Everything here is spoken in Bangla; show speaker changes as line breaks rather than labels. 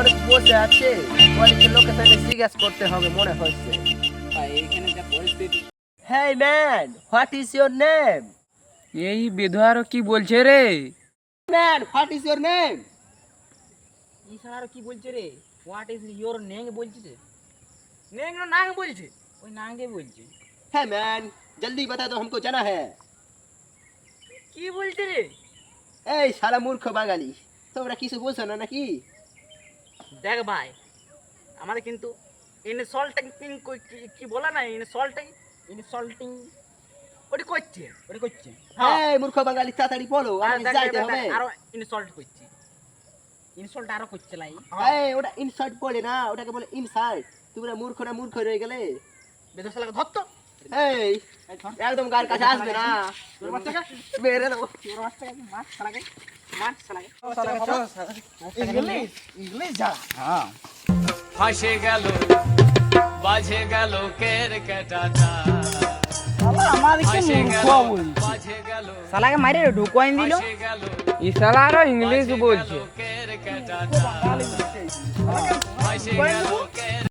মানুষ বসে আছে, কয়েকটি লোকের সাথে জিজ্ঞাসা করতে হবে মনে হচ্ছে।
ভাই এইখানে যা পরিস্থিতি।
Hey man, what is your name?
এই বেধুয়ার কি বলছে রে?
Man, what is your name?
এই সারা কি বলছে রে? হোয়াট ইজ ইওর নেম বলছে রে? নেম না নাং বলছে? ওই নাঙ্গে বলছে।
Hey man, जल्दी बता दो हमको जाना है।
কি বলছে রে?
এই শালা মূর্খ বাঙালি, তোমরা কিছু বলছো না নাকি?
দেখ ভাই, আমাদের কিন্তু ইনসল্টিং কি বলা না, ইনসল্টিং ওটি করছে।
এই মূর্খ বাঙালি তাড়াতাড়ি বলো, আমাকে যাইতে হবে।
আরো ইনসল্ট করছে, ইনসল্ট আরো করছে লাই।
এই ওটা ইনসাল্ট বলে না, ওটাকে বলে ইনসাল্ট। তোমরা মূর্খ না মূর্খ রয়ে গেলে।
বেদর শালাকে ধর তো।
এই একদম গায়ের কাছে আসবে না,
তোর বাচ্চাকে
মেরে দেবো।
তোর বাচ্চাকে মার শালাকে, মার শালাকে।
ইংলিশ যা।
হ্যাঁ
ফাঁসে গেল বাজে গেল কেরকেটাটা ফাঁসে গেল বাজে গেল
শালাকে মাইরে ঢুকাই দিল।
ফাঁসে গেল
এই শালা আরো ইংলিশ বলছে।
কেরকেটাটা ফাঁসে গেল